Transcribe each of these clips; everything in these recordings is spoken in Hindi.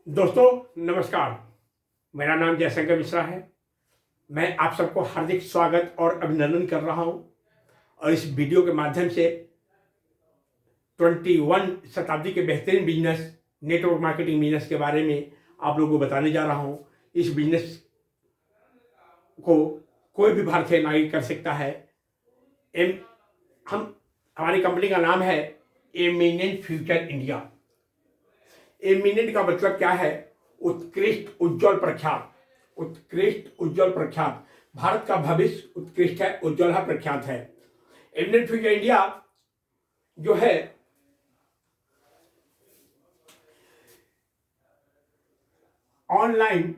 दोस्तों नमस्कार। मेरा नाम जयशंकर मिश्रा है। मैं आप सबको हार्दिक स्वागत और अभिनंदन कर रहा हूं और इस वीडियो के माध्यम से 21 शताब्दी के बेहतरीन बिजनेस नेटवर्क मार्केटिंग बिजनेस के बारे में आप लोगों को बताने जा रहा हूं। इस बिजनेस को कोई भी भारतीय नागरिक कर सकता है। हमारी कंपनी का नाम है एमिनेंट फ्यूचर इंडिया। एमिनेंट का मतलब क्या है? उत्कृष्ट, उज्जवल, प्रख्यात। उत्कृष्ट, उज्जवल, प्रख्यात। भारत का भविष्य उत्कृष्ट है, उज्जवल है, प्रख्यात है। एमिनेंट फ्यूचर इंडिया जो है ऑनलाइन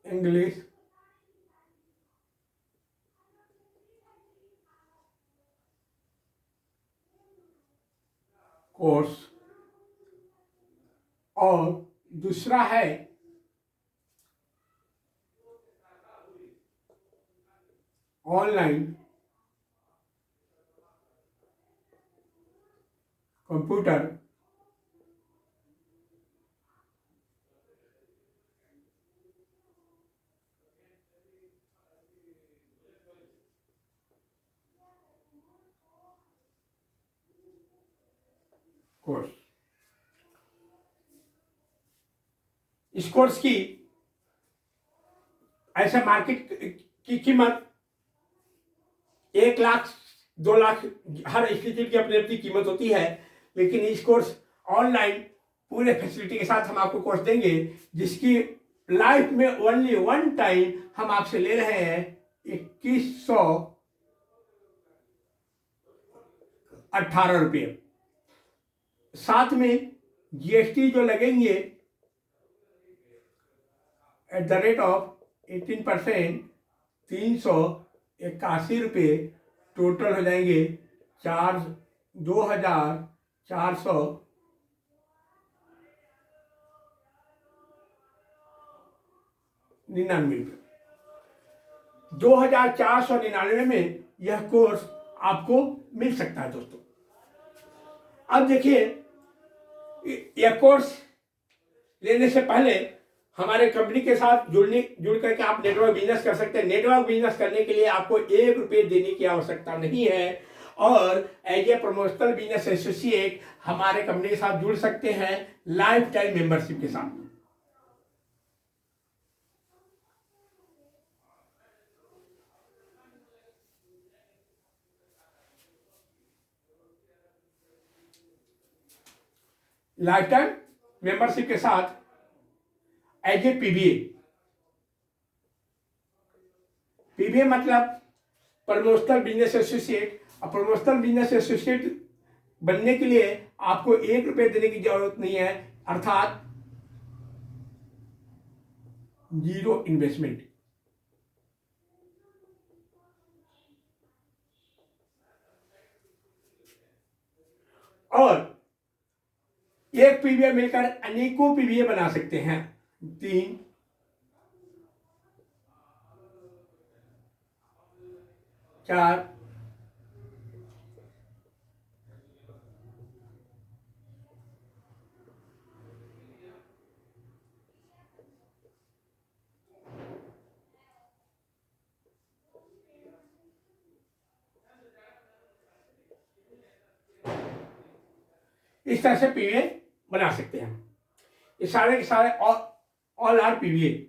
इंग्लिश कोर्स और दूसरा है ऑनलाइन कंप्यूटर कोर्स। इस कोर्स की ऐसा मार्केट की कीमत 1 लाख 2 लाख, हर इंस्टीट्यूट की अपनी अपनी कीमत होती है। लेकिन इस कोर्स ऑनलाइन पूरे फैसिलिटी के साथ हम आपको कोर्स देंगे, जिसकी लाइफ में ओनली वन टाइम हम आपसे ले रहे हैं 2118 रुपये। साथ में जीएसटी जो लगेंगे एट द रेट ऑफ 18%, 381 रुपये टोटल हो जाएंगे 2499 रुपये। 2499 में यह कोर्स आपको मिल सकता है। दोस्तों अब देखिए, यह कोर्स लेने से पहले हमारे कंपनी के साथ जुड़ करके आप नेटवर्क बिजनेस कर सकते हैं। नेटवर्क बिजनेस करने के लिए आपको 1 रुपये देने की आवश्यकता नहीं है और as a promotional business associate हमारे कंपनी के साथ जुड़ सकते हैं लाइफ टाइम मेंबरशिप के साथ। लाइफ टाइम मेंबरशिप के साथ एज ए पीबीए मतलब प्रमोशनल बिजनेस एसोसिएट। और प्रमोशनल बिजनेस एसोसिएट बनने के लिए आपको 1 रुपये देने की जरूरत नहीं है, अर्थात 0 इन्वेस्टमेंट। और एक पीबीए मिलकर अनेकों पीबीए बना सकते हैं। 3, 4, इस तरह से पीवीए बना सकते हैं। ये सारे के सारे all are PVA.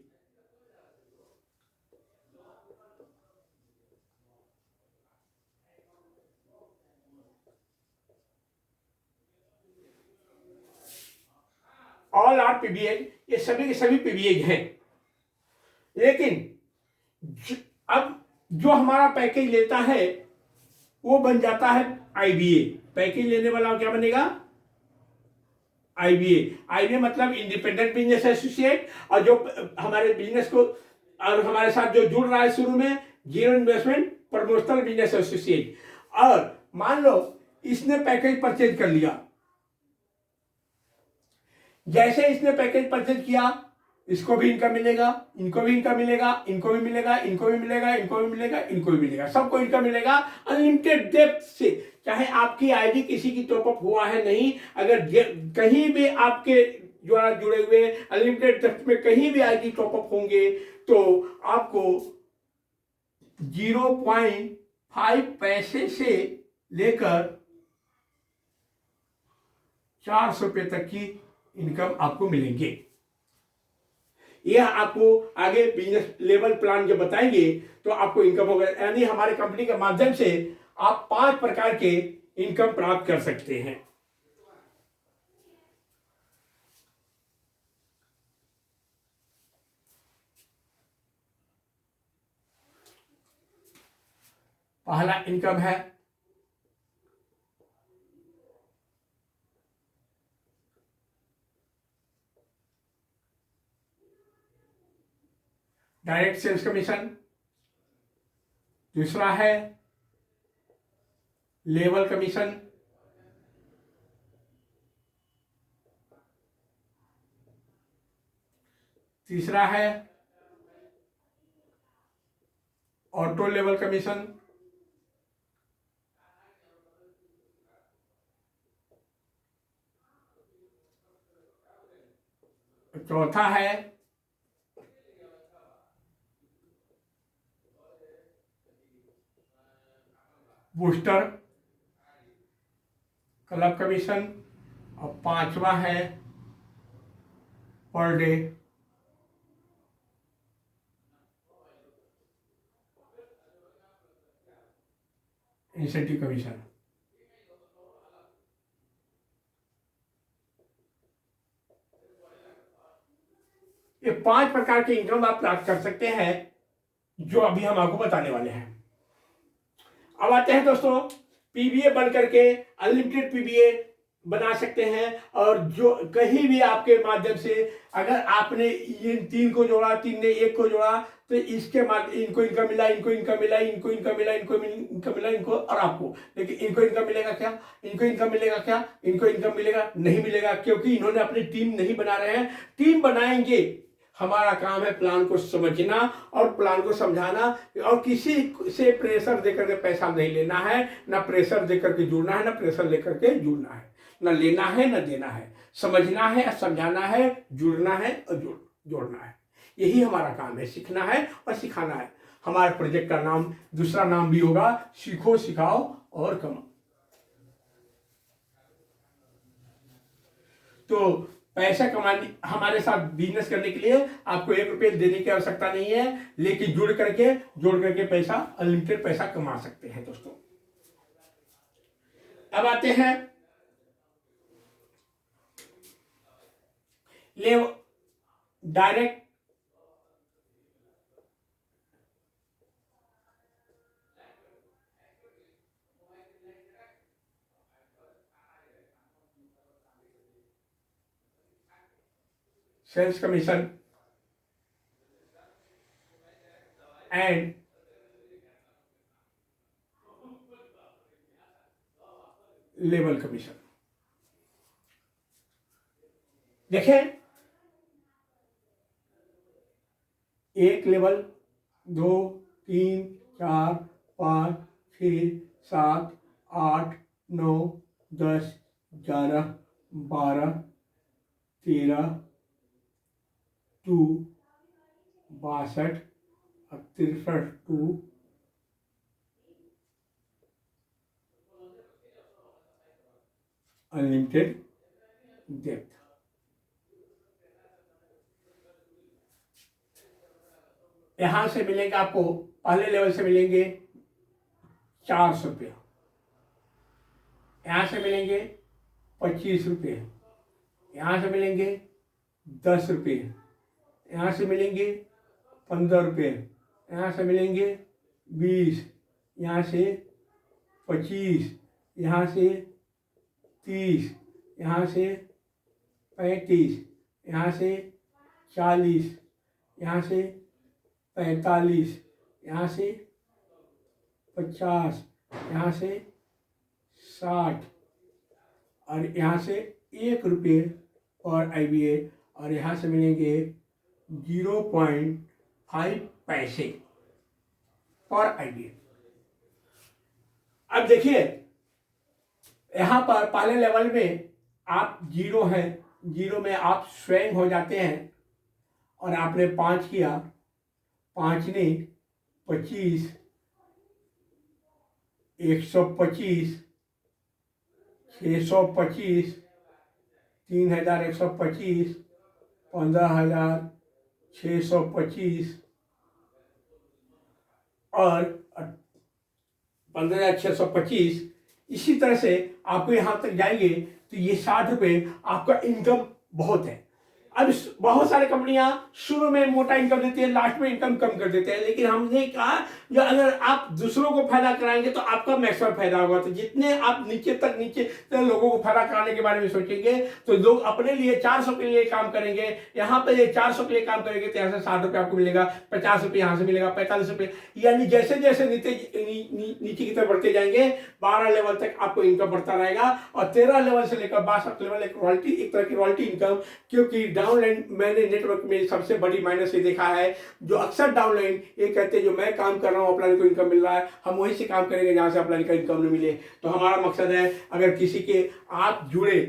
All are PVA, ये सभी के सभी पीवीए हैं। लेकिन अब जो हमारा पैकेज लेता है वो बन जाता है आईबीए। पैकेज लेने वाला क्या बनेगा? आईबीए मतलब इंडिपेंडेंट बिजनेस एसोसिएट। और जो हमारे बिजनेस को और हमारे साथ जो जुड़ रहा है शुरू में, 0 इन्वेस्टमेंट प्रमोशनल बिजनेस एसोसिएट। और मान लो इसने पैकेज परचेज कर लिया। जैसे इसने पैकेज परचेज किया इसको भी इनकम मिलेगा, इनको भी इनकम मिलेगा, इनको भी मिलेगा, इनको भी मिलेगा, इनको भी मिलेगा, इनको भी मिलेगा, सबको इनकम मिलेगा अनलिमिटेड डेप्थ से। चाहे आपकी आईडी किसी की टॉपअप हुआ है नहीं, अगर कहीं भी आपके द्वारा जुड़े हुए अनलिमिटेड डेप्थ में कहीं भी आईडी टॉपअप होंगे तो आपको 0.5 पैसे से लेकर 400 रुपये तक की इनकम आपको मिलेंगे। यह आपको आगे बिजनेस लेवल प्लान जब बताएंगे तो आपको इनकम होगा। यानी हमारे कंपनी के माध्यम से आप 5 प्रकार के इनकम प्राप्त कर सकते हैं। पहला इनकम है डायरेक्ट सेल्स कमीशन, दूसरा है लेवल कमीशन, तीसरा है ऑटो लेवल कमीशन, चौथा है बूस्टर क्लब कमीशन और पांचवा है पर डे इंसेंटिव कमीशन। ये 5 प्रकार के इनकम आप प्राप्त कर सकते हैं जो अभी हम आपको बताने वाले हैं। अब आते हैं दोस्तों, पीबीए बन करके अनलिमिटेड पीबीए बना सकते हैं। और जो कहीं भी आपके माध्यम से अगर आपने इन 3 को जोड़ा, 3 ने 1 को जोड़ा तो इसके माध्यम इनको इनकम मिला, इनको इनकम मिला, इनको इनकम मिला, इनको इनकम मिला, इनको और आपको। लेकिन इनको इनकम मिलेगा क्या? इनको इनकम मिलेगा क्या? इनको इनकम मिलेगा नहीं मिलेगा, क्योंकि इन्होंने अपनी टीम नहीं बना रहे हैं। टीम बनाएंगे। हमारा काम है प्लान को समझना और प्लान को समझाना, और किसी से प्रेशर देकर के पैसा नहीं लेना है, ना प्रेशर देकर के जुड़ना है, ना प्रेशर लेकर के जुड़ना है, ना लेना है ना देना है। समझना है, समझाना है, जुड़ना है और जोड़ना है। यही हमारा काम है, सीखना है और सिखाना है। हमारे प्रोजेक्ट का नाम, दूसरा नाम भी होगा सीखो सिखाओ और कमाओ। तो पैसा कमाने, हमारे साथ बिजनेस करने के लिए आपको 1 रुपये देने की आवश्यकता नहीं है, लेकिन जोड़ करके पैसा, अनलिमिटेड पैसा कमा सकते हैं दोस्तों। अब आते हैं ले direct sales commission and level commission. देखें, 1 लेवल, 2, 3, 4, 5, 6, 7, 8, 9, 10, 11, 12, 13, 2, 62 और 63, 2, अनलिमिटेड डेप्थ। यहां से मिलेंगे आपको, पहले लेवल से मिलेंगे 400 रुपया, यहां से मिलेंगे 25 रुपये, यहां से मिलेंगे 10 रुपये, यहां से मिलेंगे 15 रुपये, यहाँ से मिलेंगे 20, यहाँ से 25, यहाँ से 30, यहाँ से 35, यहाँ से 40, यहाँ से 45, यहाँ से 50, यहाँ से 60 और यहाँ से 1 रुपये और IBA, और यहाँ से मिलेंगे 0.5 पैसे पर आईडीएफ। अब देखिए यहां पर पहले लेवल में आप जीरो हैं, जीरो में आप स्वयं हो जाते हैं और आपने 5 किया, 5 ने 25, 125, 625, 3125, 15,625 और 15,625। इसी तरह से आपको यहां तक जाएंगे तो ये 60 रुपये आपका इनकम बहुत है। अब बहुत सारे कंपनियां शुरू में मोटा इनकम देती है, लास्ट में इनकम कम कर देते हैं, लेकिन हमने कहा जो अगर आप दूसरों को फायदा कराएंगे तो आपका मैक्सिमम फायदा होगा। तो जितने आप नीचे लोगों को फायदा कराने के बारे में सोचेंगे तो लोग अपने लिए 400 के लिए काम करेंगे। यहाँ पे 400 के लिए काम करेंगे तो यहाँ से 60 रुपये आपको मिलेगा, 50 रुपये यहाँ से मिलेगा, 45 रुपये, यानी जैसे जैसे नीचे की तरफ बढ़ते जाएंगे 12 लेवल तक आपको इनकम बढ़ता रहेगा। और 13 लेवल से लेकर 62 लेवल एक रॉयल्टी, एक तरह की रॉयल्टी इनकम। क्योंकि डाउनलाइन मैंने नेटवर्क में सबसे बड़ी माइनस ये देखा है, जो अक्सर डाउनलाइन ये कहते हैं जो मैं काम कर रहा हूँ अपलाइन को इनकम मिल रहा है, हम वहीं से काम करेंगे जहां से अपलाइन का इनकम नहीं मिले। तो हमारा मकसद है अगर किसी के आप जुड़े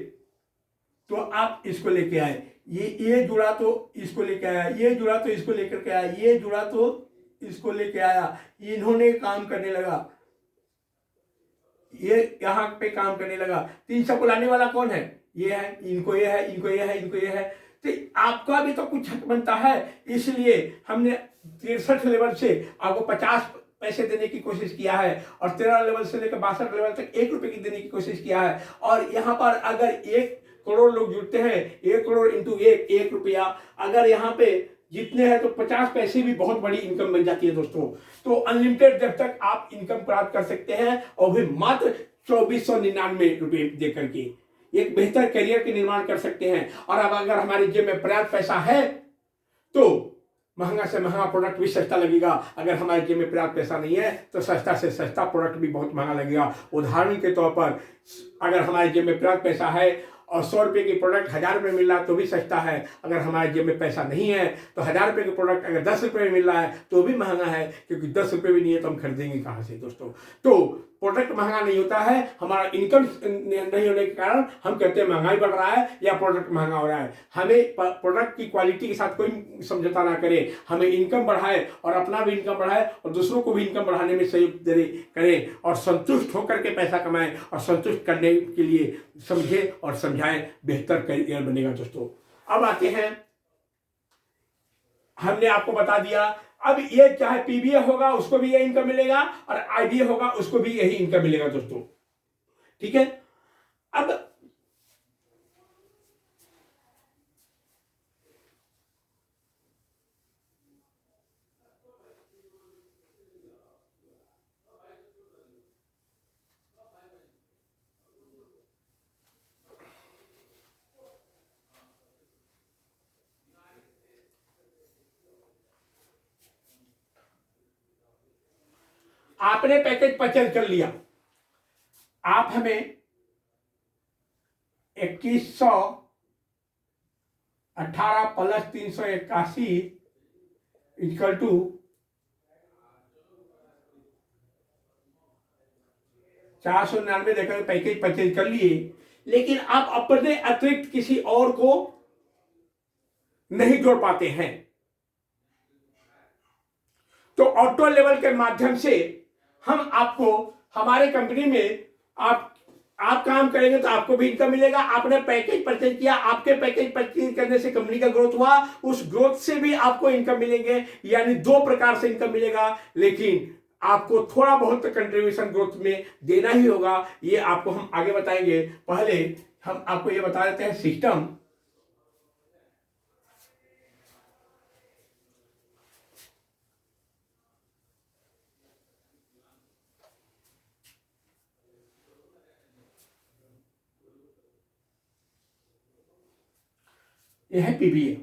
तो आप इसको लेके आए, ये जुड़ा तो इसको लेके आया, ये जुड़ा तो इसको लेकर के आया, ये जुड़ा तो इसको लेके आया, इन्होंने काम करने लगा, ये यहाँ पे काम करने लगा। तो इन सबको लाने वाला कौन है? ये है, इनको ये है, इनको ये है, इनको ये है। तो आपका भी तो कुछ हक बनता है। इसलिए हमने 63 लेवल से आपको 50 पैसे देने की कोशिश किया है और 13 लेवल से लेकर 62 लेवल तक 1 रुपए की देने की कोशिश किया है। और यहाँ पर अगर 1 करोड़ लोग जुड़ते हैं, 1 करोड़ इंटू 1 रुपया, अगर यहाँ पे जितने हैं तो 50 पैसे भी बहुत बड़ी इनकम बन जाती है दोस्तों। तो अनलिमिटेड जब तक आप इनकम प्राप्त कर सकते हैं और भी मात्र 2499 रुपये दे करके एक बेहतर करियर के निर्माण कर सकते हैं। और अब अगर हमारे जेब में पर्याप्त पैसा है तो महंगा से महंगा प्रोडक्ट भी सस्ता लगेगा। अगर हमारे जेब में पर्याप्त पैसा नहीं है तो सस्ता से सस्ता प्रोडक्ट भी बहुत महंगा लगेगा। उदाहरण के तौर पर अगर हमारे जेब में पर्याप्त पैसा है और 100 रुपये की प्रोडक्ट 1000 रुपये मिल रहा है तो भी सस्ता है। अगर हमारे जेब में पैसा नहीं है तो 1000 रुपये की प्रोडक्ट अगर 10 रुपये में मिल रहा है तो भी महंगा है, क्योंकि 10 रुपये भी नहीं है तो हम खरीदेंगे कहाँ से दोस्तों। तो प्रोडक्ट महंगा नहीं होता है, हमारा इनकम नहीं होने के कारण हम कहते हैं महंगाई बढ़ रहा है या प्रोडक्ट महंगा हो रहा है। हमें प्रोडक्ट की क्वालिटी के साथ कोई समझौता ना करें, हमें इनकम बढ़ाए और अपना भी इनकम बढ़ाए और दूसरों को भी इनकम बढ़ाने में सहयोग करें और संतुष्ट होकर के पैसा कमाएं और संतुष्ट करने के लिए समझे और समझाएं, बेहतर करियर बनेगा दोस्तों। अब आते हैं, हमने आपको बता दिया, अब ये चाहे पीबीए होगा उसको भी ये इनकम मिलेगा और आईबीए होगा उसको भी यही इनकम मिलेगा दोस्तों, ठीक है। अब आपने पैकेज परचेज कर लिया, आप हमें 2118 प्लस 381 इक्वल टू 499 देकर पैकेज परचेज कर लिए, लेकिन आप अपने अतिरिक्त किसी और को नहीं जोड़ पाते हैं। तो ऑटो लेवल के माध्यम से हम आपको हमारे कंपनी में आप काम करेंगे तो आपको भी इनकम मिलेगा। आपने पैकेज परचेज किया, आपके पैकेज परचेज करने से कंपनी का ग्रोथ हुआ, उस ग्रोथ से भी आपको इनकम मिलेंगे, यानी 2 प्रकार से इनकम मिलेगा। लेकिन आपको थोड़ा बहुत कंट्रीब्यूशन ग्रोथ में देना ही होगा, ये आपको हम आगे बताएंगे। पहले हम आपको ये बता देते हैं सिस्टम। यह है पीबीए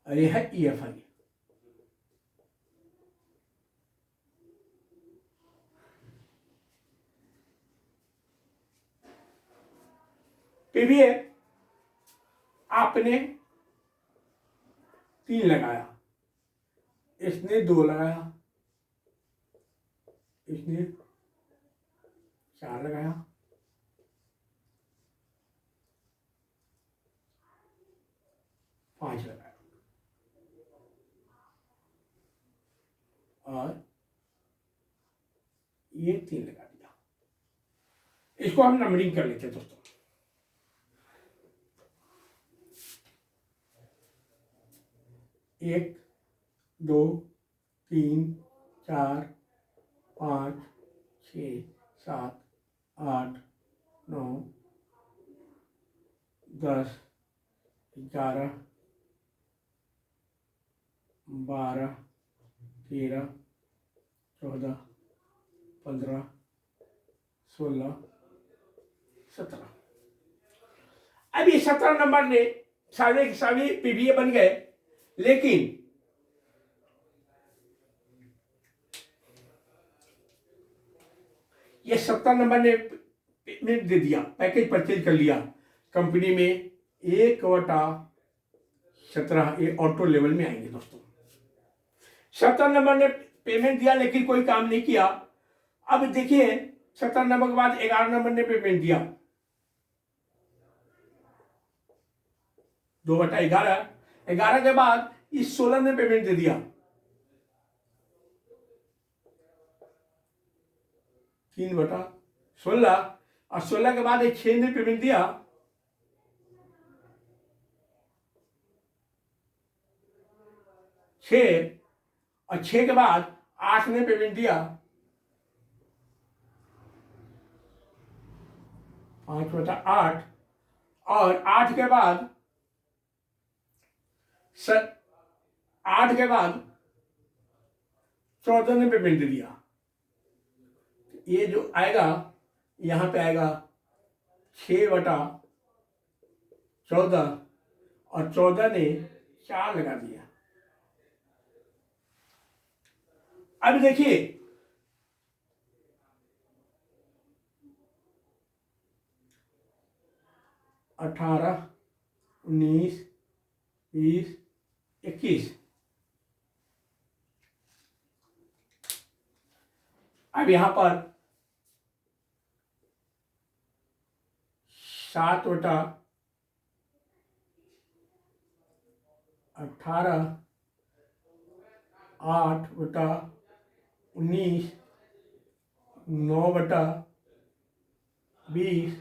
और यह है ईएफआई। पीबीए आपने 3 लगाया, इसने 2 लगाया, इसने 4 लगाया, पांच लगाया और ये 3 लगा दिया। इसको हम नंबरिंग कर लेते हैं दोस्तों। 1 2 3 4 5 6 7 8 9 10 11 12 13 14 15 16 17। अब ये 17 नंबर ने सारे के सारे पीवीए बन गए, लेकिन ये 17 नंबर ने पेमेंट दे दिया, पैकेज परचेज कर लिया कंपनी में 1/17, ये ऑटो लेवल में आएंगे दोस्तों। 17 नंबर ने पेमेंट दिया लेकिन कोई काम नहीं किया। अब देखिए 17 नंबर के बाद 11 नंबर ने पेमेंट दिया, 2/11। 11 के बाद इस 16 ने पेमेंट दे दिया, 3/16। और 16 के बाद 6 ने पेमेंट दिया, 6। और 6 के बाद 8 ने पेमेंट दिया, 5/8। और 8 के बाद 14 ने पेमेंट दे दिया। ये जो आएगा यहां पे आएगा 6/14 और 14 ने 4 लगा दिया। अब देखिए 18 19 20 21। अब यहां पर 7/18 8/19 9/20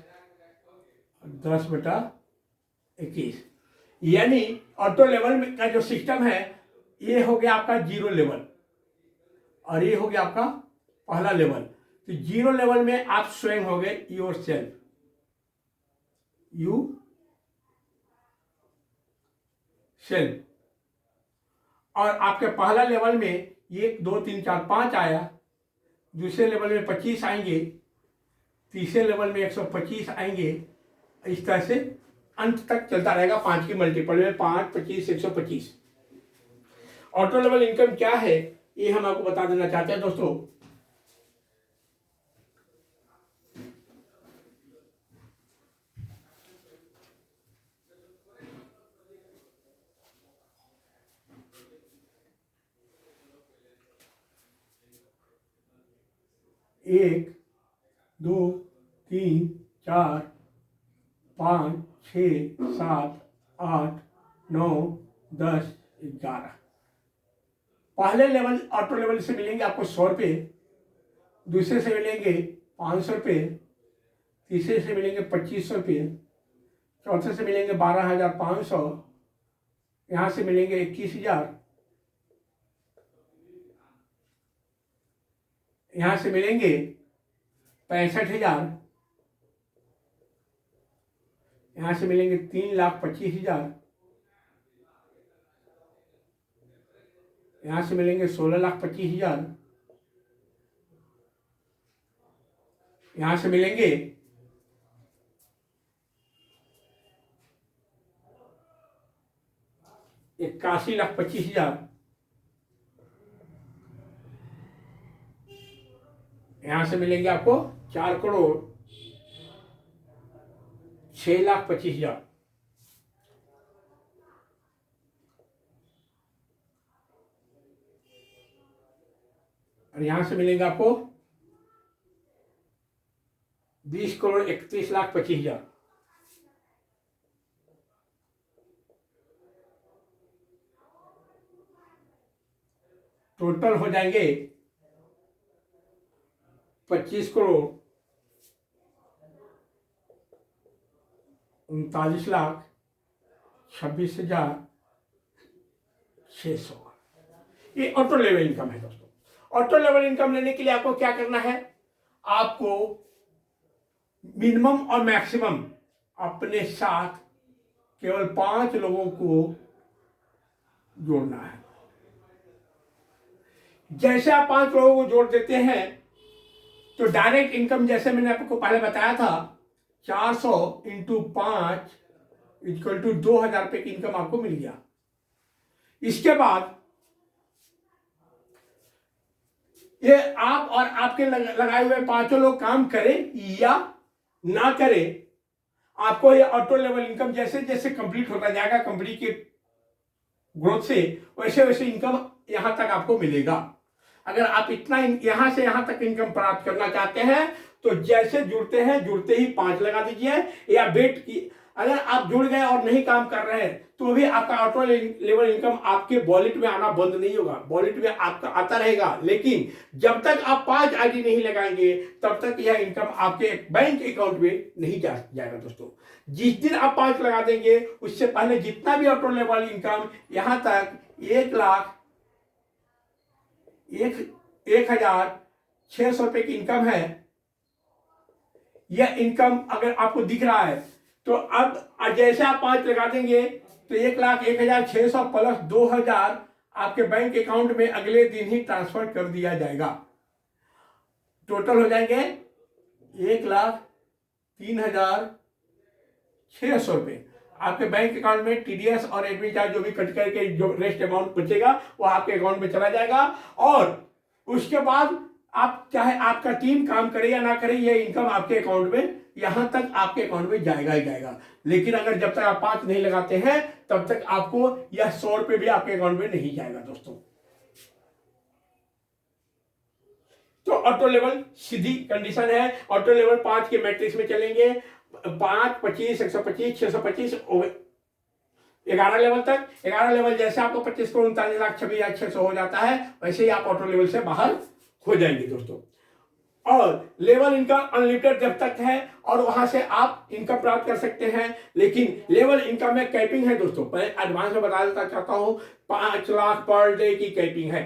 10/21। यानी ऑटो लेवल में का जो सिस्टम है ये हो गया आपका 0 लेवल और ये हो गया आपका पहला लेवल। तो 0 लेवल में आप स्वयं हो गए योर सेल्फ, यू सेल्फ। और आपके पहला लेवल में 1 2 3 4 5 आया, दूसरे लेवल में 25 आएंगे, तीसरे लेवल में 125 आएंगे। इस तरह से अंत तक चलता रहेगा 5 की मल्टीपल में, 5 25 125। ऑटो लेवल इनकम क्या है ये हम आपको बता देना चाहते हैं दोस्तों। एक 2 3 4 5 6 7 8 9 10 11। पहले लेवल ऑटो लेवल से मिलेंगे आपको 100 रुपये, दूसरे से मिलेंगे 500 रुपये, तीसरे से मिलेंगे 2500 रुपये, चौथे से मिलेंगे 12,500, यहाँ से मिलेंगे 21,000, यहाँ से मिलेंगे 65,000, यहाँ से मिलेंगे 3,25,000, यहाँ से मिलेंगे 16,25,000, यहाँ से मिलेंगे 81,25,000, यहाँ से मिलेंगे आपको 4,06,25,000। और यहां से मिलेंगे आपको 20,31,25,000। टोटल हो जाएंगे 25,39,26,600। ये ऑटो लेवल इनकम है दोस्तों। ऑटो लेवल इनकम लेने के लिए आपको क्या करना है, आपको मिनिमम और मैक्सिमम अपने साथ केवल 5 लोगों को जोड़ना है। जैसे आप 5 लोगों को जोड़ देते हैं तो डायरेक्ट इनकम, जैसे मैंने आपको पहले बताया था, 400 इंटू 5 इक्वल टू 2,000 रुपये की इनकम आपको मिल गया। इसके बाद ये आप और आपके लगाए हुए 5 लोग काम करें या ना करें, आपको ये ऑटो लेवल इनकम जैसे जैसे कंप्लीट होता जाएगा, कंपनी के ग्रोथ से, वैसे वैसे इनकम यहां तक आपको मिलेगा। अगर आप इतना यहां से यहां तक इनकम प्राप्त करना चाहते हैं तो जैसे जुड़ते हैं जुड़ते ही 5 लगा दीजिए, या वेट की, अगर आप जुड़ गए और नहीं काम कर रहे हैं तो भी आपका ऑटो लेवल इनकम आपके वॉलेट में आना बंद नहीं होगा, वॉलेट में आपका आता रहेगा। लेकिन जब तक आप 5 आईडी नहीं लगाएंगे तब तक यह इनकम आपके बैंक अकाउंट में नहीं जाएगा दोस्तों। जिस दिन आप 5 लगा देंगे उससे पहले जितना भी ऑटो लेवल इनकम यहां तक 1,06,00 रुपए की इनकम है, यह इनकम अगर आपको दिख रहा है तो अब जैसे आप 5 लगा देंगे तो 1,01,600 प्लस 2,000 आपके बैंक अकाउंट में अगले दिन ही ट्रांसफर कर दिया जाएगा। टोटल हो जाएंगे 1,03,600 रुपये आपके बैंक अकाउंट में। टीडीएस और एडमिन चार्ज जो भी कट करके जो रेस्ट अमाउंट बचेगा वो आपके अकाउंट में चला जाएगा। और उसके बाद आप चाहे आपका टीम काम करे या ना करे, ये इनकम आपके अकाउंट में यहां तक आपके अकाउंट में जाएगा ही जाएगा। लेकिन अगर जब तक आप 5 नहीं लगाते हैं तब तक आपको यह 100 रुपये भी आपके अकाउंट में नहीं जाएगा दोस्तों। तो ऑटो लेवल सीधी कंडीशन है। ऑटो लेवल 5 के मैट्रिक्स में चलेंगे, 5, 25, 125, 625, 11 लेवल तक। 11 लेवल जैसे आपको 25,39,26,600 हो जाता है वैसे ही आप ऑटो लेवल से बाहर हो जाएंगे दोस्तों। और लेवल इनकम अनलिमिटेड जब तक है और वहां से आप इनकम प्राप्त कर सकते हैं। लेकिन लेवल इनकम में कैपिंग है दोस्तों। मैं एडवांस में बता देना चाहता हूं, 5 लाख पर डे की कैपिंग है।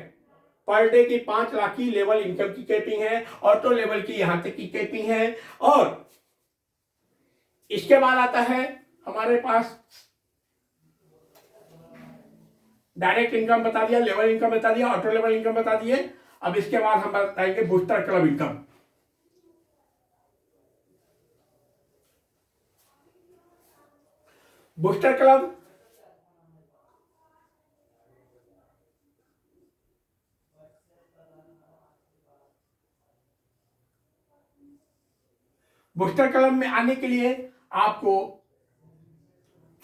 पर डे की 5 लाख की लेवल इनकम की कैपिंग है। ऑटो लेवल की यहां तक की कैपिंग है। और इसके बाद आता है हमारे पास डायरेक्ट इनकम बता दिया, लेवल इनकम बता दिया, ऑटो लेवल इनकम बता दिए। अब इसके बाद हम बताएंगे booster club income. Booster club में आने के लिए आपको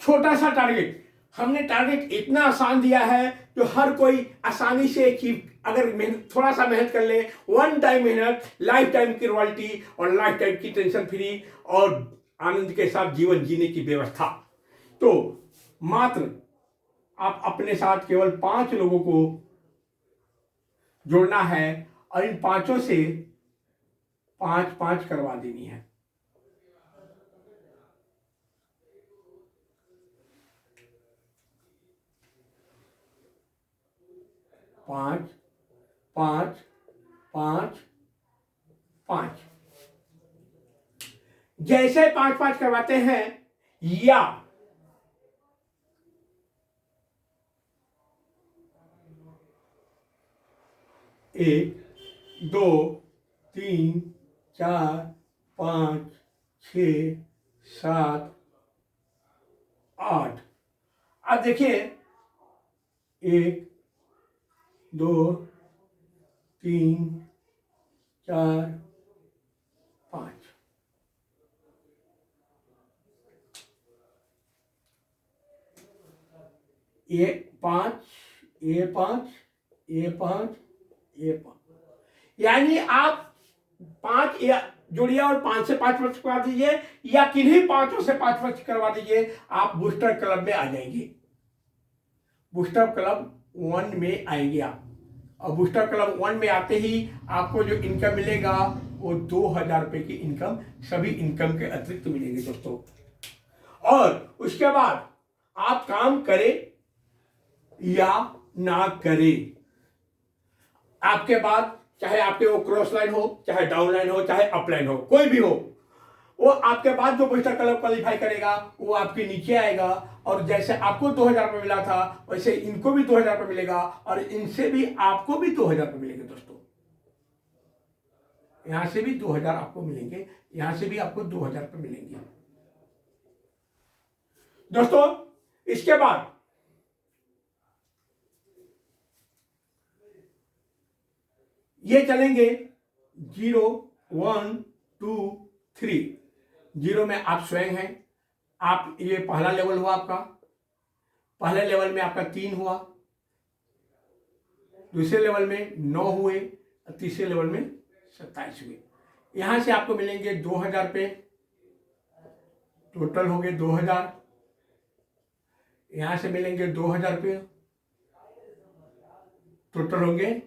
छोटा सा टारगेट, हमने टारगेट इतना आसान दिया है जो हर कोई आसानी से अगर थोड़ा सा मेहनत कर ले, 1 टाइम मेहनत, लाइफ टाइम की रॉयल्टी और लाइफ टाइम की टेंशन फ्री और आनंद के साथ जीवन जीने की व्यवस्था। तो मात्र आप अपने साथ केवल 5 लोगों को जोड़ना है और इन 5 से 5-5 करवा देनी है। 5, 5, 5, 5 जैसे 5-5 करवाते हैं, या 1, 2, 3, 4, 5, 6, 7, 8। अब देखिए 1, 2, 3, 4, 5। ये 5, ये 5, ये 5, ये 5। यानी आप 5 या जोड़िए और 5 से 5 वर्ष करवा दीजिए, या किन्हीं 5 से 5 वर्ष करवा दीजिए, आप बूस्टर क्लब में आ जाएंगे, बूस्टर क्लब 1 में आएंगे आप। और बूस्टर क्लब 1 में आते ही आपको जो इनकम मिलेगा वो 2000 रुपये की इनकम सभी इनकम के अतिरिक्त मिलेंगे दोस्तों। और उसके बाद आप काम करें या ना करें, आपके बाद चाहे आपके वो क्रॉस लाइन हो, चाहे डाउन लाइन हो, चाहे अप लाइन हो, कोई भी हो, वो आपके बाद जो बूस्टर क्लब क्वालिफाई करेगा वो आपके नीचे आएगा। और जैसे आपको 2000 रुपये मिला था वैसे इनको भी 2000 रुपये मिलेगा, और इनसे भी आपको भी 2000 रुपये मिलेंगे दोस्तों। यहां से भी 2000 आपको मिलेंगे, यहां से भी आपको 2000 रुपये मिलेंगे दोस्तों। इसके बाद ये चलेंगे 0, 1, 2, 3। 0 में आप स्वयं हैं, आप ये पहला लेवल हुआ आपका, पहले लेवल में आपका 3 हुआ, दूसरे लेवल में 9 हुए, और तीसरे लेवल में 27 हुए। यहां से आपको मिलेंगे 2000 रुपये, टोटल हो गए 2000। यहां से मिलेंगे 2000 रुपये, टोटल होंगे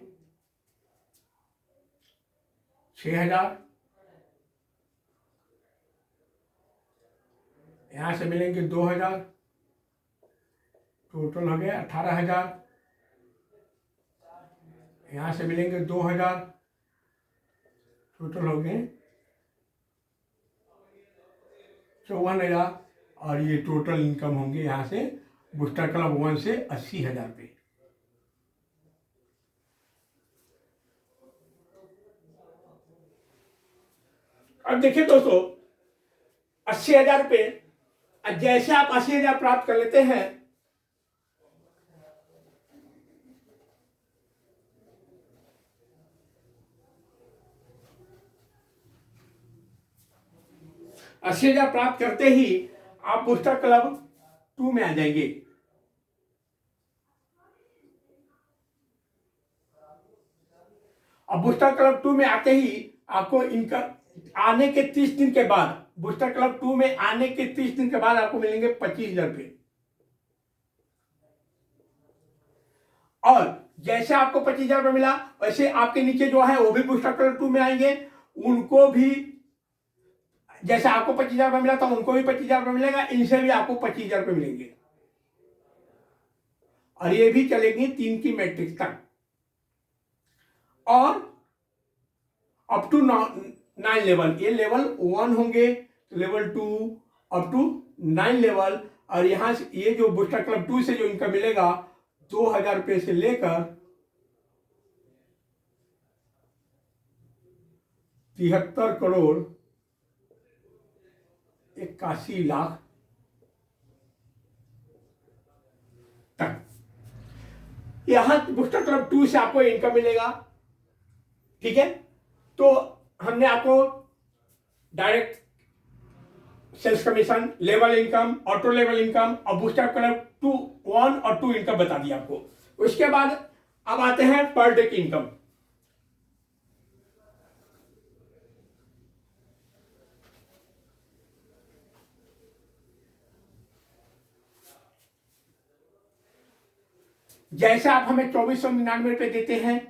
6000। यहां से मिलेंगे 2000, टोटल हो गए 18000। यहां से मिलेंगे 2000, टोटल हो गए 54,000। और ये टोटल इनकम होंगे यहाँ से बूस्टर क्लब 1 से 80,000 रुपये। अब देखिए दोस्तों, 80,000 रुपये, जैसे आप 80,000 प्राप्त कर लेते हैं, अस्सी हजार प्राप्त करते ही आप बूस्टर क्लब 2 में आ जाएंगे। अब बूस्टर क्लब 2 में आते ही आपको इनकम आने के 30 दिन के बाद, बूस्टर क्लब 2 में आने के 30 दिन के बाद आपको मिलेंगे 25,000 रुपये। और जैसे आपको 25,000 रुपये मिला वैसे आपके नीचे जो है वो भी बूस्टर क्लब 2 में आएंगे, उनको भी जैसे आपको 25,000 रुपये मिला था उनको भी 25,000 रुपये मिलेगा, इनसे भी आपको 25,000 रुपये मिलेंगे। और ये भी चलेंगी 3 की मैट्रिक्स तक, और अप टू 9 लेवल। ये लेवल 1 होंगे, लेवल 2 अप टू 9 लेवल। और यहां से ये जो बूस्टर क्लब 2 से जो इनका मिलेगा 2000 रुपये से लेकर 73 करोड़ 81 लाख तक, यहां बूस्टर क्लब 2 से आपको इनकम मिलेगा। ठीक है, तो हमने आपको direct sales commission, level income, auto level income और बूस्टर क्लब 2 1 और 2 इनकम बता दिया आपको। उसके बाद अब आते हैं पर डे की इनकम। जैसे आप हमें 2499 रुपये देते हैं,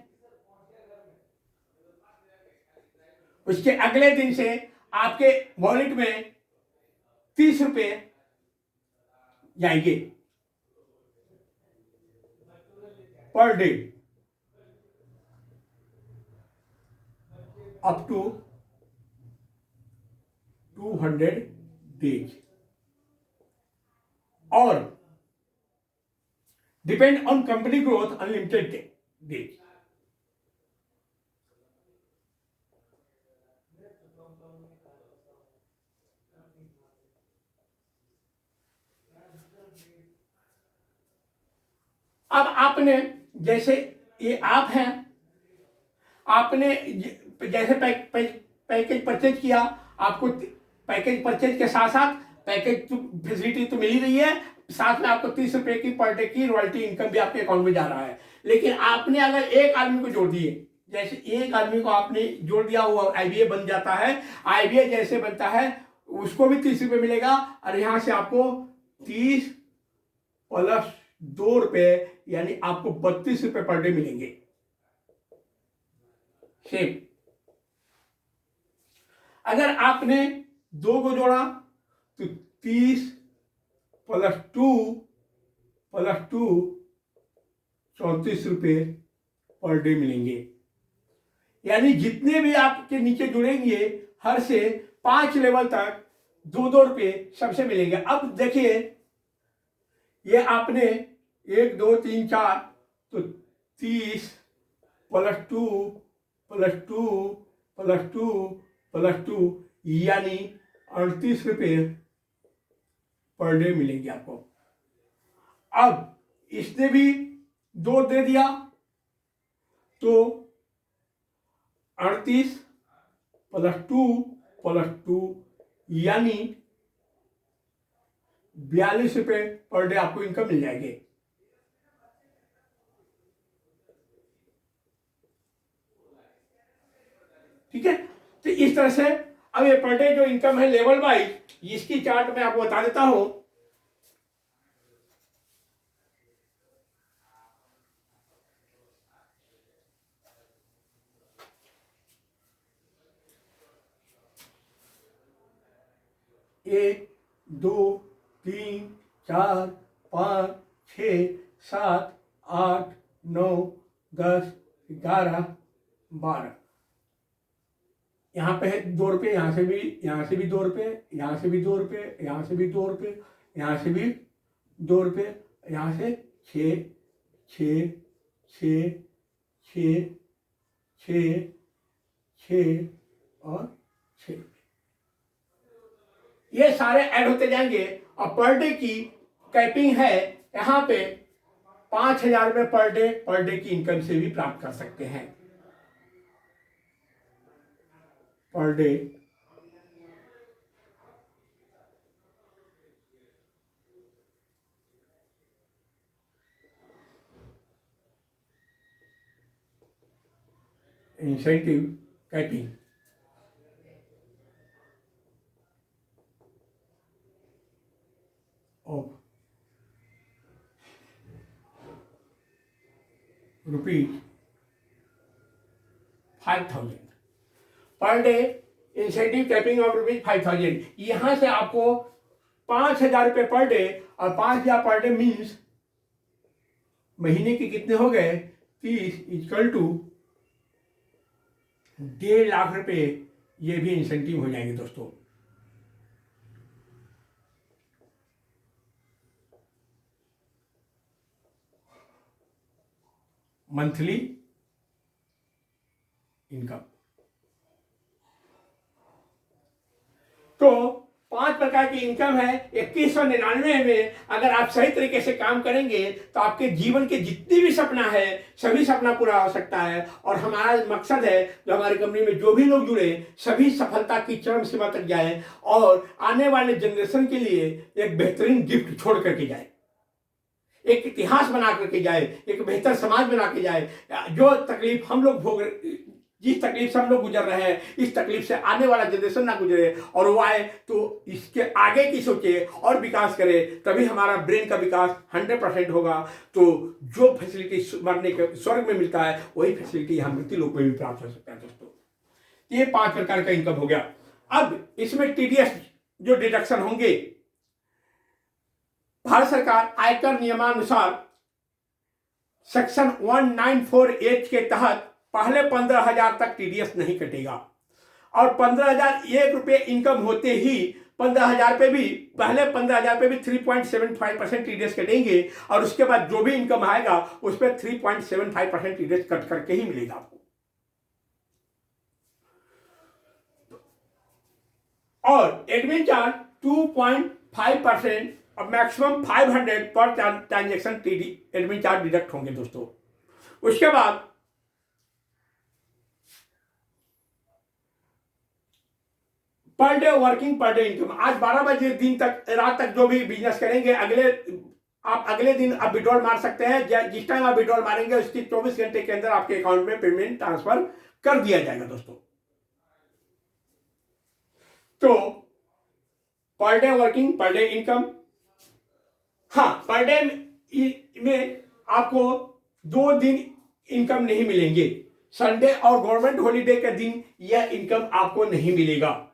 उसके अगले दिन से आपके वॉलेट में 30 रुपये जाएंगे per day, up to 200 days, और depend on company growth unlimited days. अब आपने जैसे ये आप हैं, आपने जैसे पैकेज परचेज किया, आपको पैकेज परचेज के साथ साथ पैकेज फैसिलिटी तो मिल ही रही है, साथ में आपको 30 रुपये की पर डे की रॉयल्टी इनकम भी आपके अकाउंट में जा रहा है। लेकिन आपने अगर एक आदमी को जोड़ दिए, जैसे एक आदमी को आपने जोड़ दिया वो आईबीए बन जाता है, आईबीए जैसे बनता है उसको भी 30 रुपये मिलेगा, और यहां से आपको 30 प्लस 2 रुपये यानी आपको 32 रुपये पर डे मिलेंगे। सेम अगर आपने 2 को जोड़ा तो 30 प्लस टू 34 रुपये पर डे मिलेंगे। यानी जितने भी आपके नीचे जुड़ेंगे हर से 5 लेवल तक 2-2 रुपये सबसे मिलेंगे। अब देखिए ये आपने 1 2 3 4 तो 30 प्लस 2 प्लस 2 प्लस 2 प्लस 2 यानी 38 रुपये पर डे मिलेंगे आपको। अब इसने भी 2 दे दिया तो 38 प्लस टू यानी 42 रुपये पर डे आपको इनकम मिल जाएगी। ठीक है, तो इस तरह से अब ये पर डे जो इनकम है लेवल वाइज इसकी चार्ट मैं आपको बता देता हूं। एक 2 3 4 5 6 7 8 9 10 11 12 यहाँ पे है 2 रुपये, यहाँ से भी 2 रुपये, यहाँ से भी 2 रुपये, यहाँ से भी 2 रुपये, यहाँ से भी 2 रुपये, यहाँ से 6 6 6 6 6 6 और 6। ये सारे ऐड होते जाएंगे और पर डे की कैपिंग है यहाँ पे 5,000 रुपये पर डे की इनकम से भी प्राप्त कर सकते हैं per day. Incentive capping of ₹5,000 per day. Incentive capping of ₹5,000 यहां से आपको 5,000 रुपये पर डे, और 5,000 पर डे मीन्स महीने के कितने हो गए 30 इक्वल टू 1.5 लाख रुपये। ये भी इंसेंटिव हो जाएंगे दोस्तों। मंथली इनकम तो 5 प्रकार की इनकम है। 2199 में अगर आप सही तरीके से काम करेंगे तो आपके जीवन के जितनी भी सपना है सभी सपना पूरा हो सकता है। और हमारा मकसद है जो हमारी कंपनी में जो भी लोग जुड़े सभी सफलता की चरम सीमा तक जाए और आने वाले जनरेशन के लिए एक बेहतरीन गिफ्ट छोड़ करके जाए, एक इतिहास बना करके जाए, एक बेहतर समाज बना के जाए। जो तकलीफ हम लोग जिस तकलीफ से हम लोग गुजर रहे हैं इस तकलीफ से आने वाला जनरेशन ना गुजरे और वो आए तो इसके आगे की सोचे और विकास करे, तभी हमारा ब्रेन का विकास 100% होगा। तो जो फैसिलिटी मरने के स्वर्ग में मिलता है वही फैसिलिटी यहाँ मृत्यु लोक में भी प्राप्त हो सकता है दोस्तों। ये 5 प्रकार का इनकम हो गया। अब इसमें टीडीएस जो डिडक्शन होंगे, भारत सरकार आयकर नियमानुसार सेक्शन 194H के तहत पहले 15,000 तक टीडीएस नहीं कटेगा, और 15,001 रुपये इनकम होते ही 15,000 पे भी पहले 15,000 पे भी 3.75% टीडीएस कटेंगे, और उसके बाद जो भी इनकम आएगा उस पर 3.75% टीडीएस कट करके ही मिलेगा आपको। और एडमिन चार्ज 2.5% और maximum 500 per transaction admin charge deduct होंगे दोस्तों। उसके बाद per day working per day income, आज 12 बजे दिन तक रात तक जो भी बिजनेस करेंगे अगले आप अगले दिन आप विड्रॉल मार सकते हैं। जिस टाइम आप विड्रॉल मारेंगे उसकी 24 घंटे के अंदर आपके अकाउंट में पेमेंट ट्रांसफर कर दिया जाएगा दोस्तों। तो per day working, per day income, हाँ पर डे में आपको 2 दिन इनकम नहीं मिलेंगे। संडे और गवर्नमेंट हॉलीडे के दिन यह इनकम आपको नहीं मिलेगा।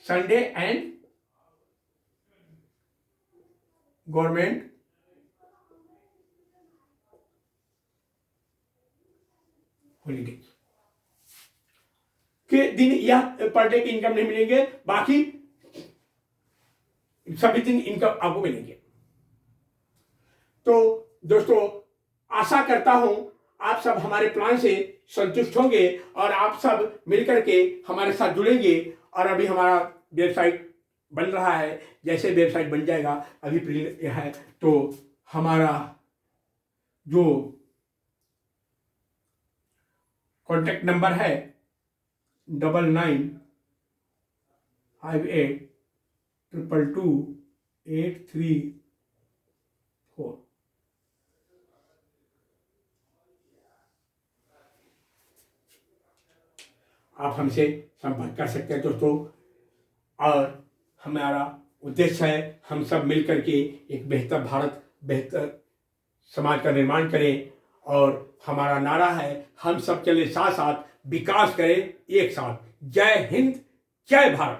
संडे एंड गवर्नमेंट हॉलीडे के दिन यह पर डे की इनकम नहीं मिलेंगे, बाकी सभी दिन इनकम आपको मिलेंगे। तो दोस्तों आशा करता हूं आप सब हमारे प्लान से संतुष्ट होंगे और आप सब मिलकर के हमारे साथ जुड़ेंगे। और अभी हमारा वेबसाइट बन रहा है, जैसे वेबसाइट बन जाएगा, अभी प्रिंट है, तो हमारा जो कॉन्टैक्ट नंबर है 9958222834, आप हमसे संपर्क कर सकते हैं दोस्तों। और हमारा उद्देश्य है हम सब मिलकर के एक बेहतर भारत, बेहतर समाज का निर्माण करें। और हमारा नारा है हम सब चले साथ साथ, विकास करें एक साथ। जय हिंद, जय भारत।